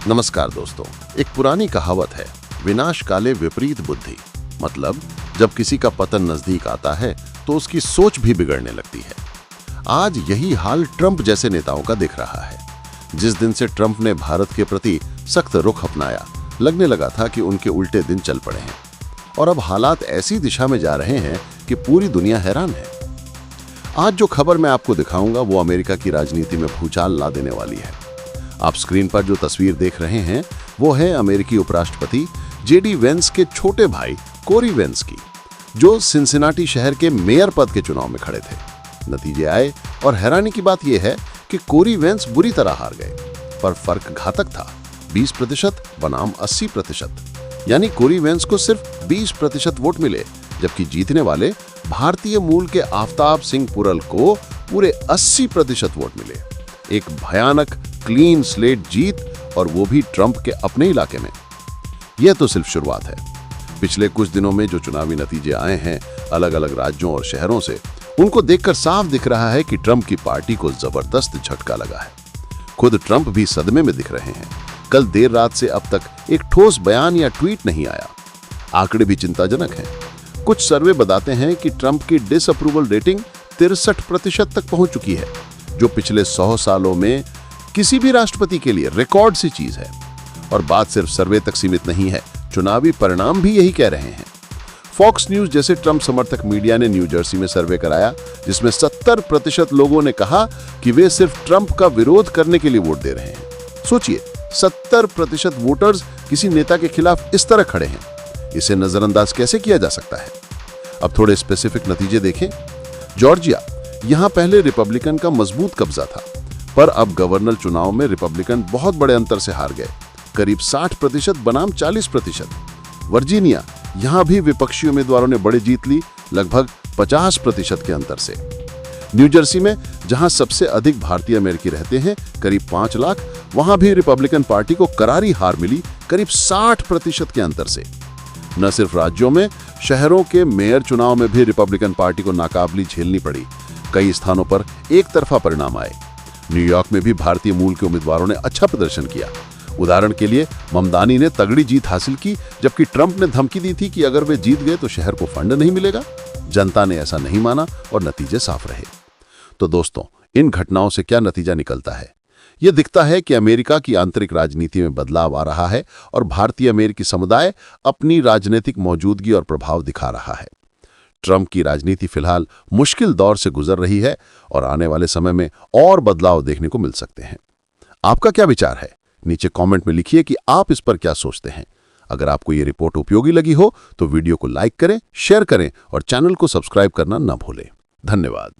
नमस्कार दोस्तों। एक पुरानी कहावत है, विनाश काले विपरीत बुद्धि। मतलब जब किसी का पतन नजदीक आता है तो उसकी सोच भी बिगड़ने लगती है। आज यही हाल ट्रंप जैसे नेताओं का दिख रहा है। जिस दिन से ट्रंप ने भारत के प्रति सख्त रुख अपनाया, लगने लगा था कि उनके उल्टे दिन चल पड़े हैं और अब हालात ऐसी दिशा में जा रहे हैं कि पूरी दुनिया हैरान है। आज जो खबर मैं आपको दिखाऊंगा वो अमेरिका की राजनीति में भूचाल ला देने वाली है। आप स्क्रीन पर जो तस्वीर देख रहे हैं वो है अमेरिकी उपराष्ट्रपति जेडी वेंस के छोटे भाई कोरी वेंस की, जो सिंसिनाटी शहर के मेयर पद के चुनाव में खड़े थे। नतीजे आए और हैरानी की बात यह है कि कोरी वेंस बुरी तरह हार गए, पर फर्क घातक था। 20% बनाम 80%, यानी कोरी वेंस को सिर्फ 20% वोट मिले, जबकि जीतने वाले भारतीय मूल के आफ्ताब सिंह पुरल को पूरे 80% वोट मिले। एक भयानक क्लीन स्लेट जीत, और वो भी ट्रंप के अपने इलाके में। यह तो सिर्फ शुरुआत है। पिछले कुछ दिनों में जो चुनावी नतीजे आए हैं अलग अलग राज्यों और शहरों से, उनको देखकर साफ दिख रहा है कि ट्रंप की पार्टी को जबरदस्त झटका लगा है। खुद ट्रंप भी सदमे में दिख रहे हैं। कल देर रात से अब तक एक ठोस बयान या ट्वीट नहीं आया। आंकड़े भी चिंताजनक हैं। कुछ सर्वे बताते हैं कि ट्रंप की डिसअप्रूवल रेटिंग 63% तक पहुंच चुकी है, जो पिछले 100 सालों में किसी भी राष्ट्रपति के लिए रिकॉर्ड सी चीज है। और बात सिर्फ सर्वे तक सीमित नहीं है, चुनावी परिणाम भी यही कह रहे हैं। फॉक्स न्यूज जैसे ट्रंप समर्थक मीडिया ने न्यू जर्सी में सर्वे कराया, जिसमें 70% लोगों ने कहा कि वे सिर्फ ट्रंप का विरोध करने के लिए वोट दे रहे हैं। सोचिए, 70% वोटर्स किसी नेता के खिलाफ इस तरह खड़े हैं। इसे नजरअंदाज कैसे किया जा सकता है? अब थोड़े स्पेसिफिक नतीजे देखें। जॉर्जिया, यहां पहले रिपब्लिकन का मजबूत कब्जा था, पर अब गवर्नर चुनाव में रिपब्लिकन बहुत बड़े अंतर से हार गए, करीब 60% बनाम 40%। वर्जीनिया, यहां भी विपक्षी उम्मीदवारों ने बड़ी जीत ली, लगभग 50% के अंतर से। न्यू जर्सी में, जहां सबसे अधिक भारतीय अमेरिकी रहते हैं, करीब 5 लाख, वहां भी रिपब्लिकन पार्टी को करारी हार मिली, करीब 60% के अंतर से। न सिर्फ राज्यों में, शहरों के मेयर चुनाव में भी रिपब्लिकन पार्टी को नाकाबली झेलनी पड़ी। कई स्थानों पर एक तरफा परिणाम आए। न्यूयॉर्क में भी भारतीय मूल के उम्मीदवारों ने अच्छा प्रदर्शन किया। उदाहरण के लिए, ममदानी ने तगड़ी जीत हासिल की, जबकि ट्रंप ने धमकी दी थी कि अगर वे जीत गए तो शहर को फंड नहीं मिलेगा। जनता ने ऐसा नहीं माना और नतीजे साफ रहे। तो दोस्तों, इन घटनाओं से क्या नतीजा निकलता है? यह दिखता है कि अमेरिका की आंतरिक राजनीति में बदलाव आ रहा है और भारतीय अमेरिकी समुदाय अपनी राजनीतिक मौजूदगी और प्रभाव दिखा रहा है। ट्रंप की राजनीति फिलहाल मुश्किल दौर से गुजर रही है और आने वाले समय में और बदलाव देखने को मिल सकते हैं। आपका क्या विचार है? नीचे कमेंट में लिखिए कि आप इस पर क्या सोचते हैं। अगर आपको ये रिपोर्ट उपयोगी लगी हो तो वीडियो को लाइक करें, शेयर करें और चैनल को सब्सक्राइब करना न भूलें। धन्यवाद।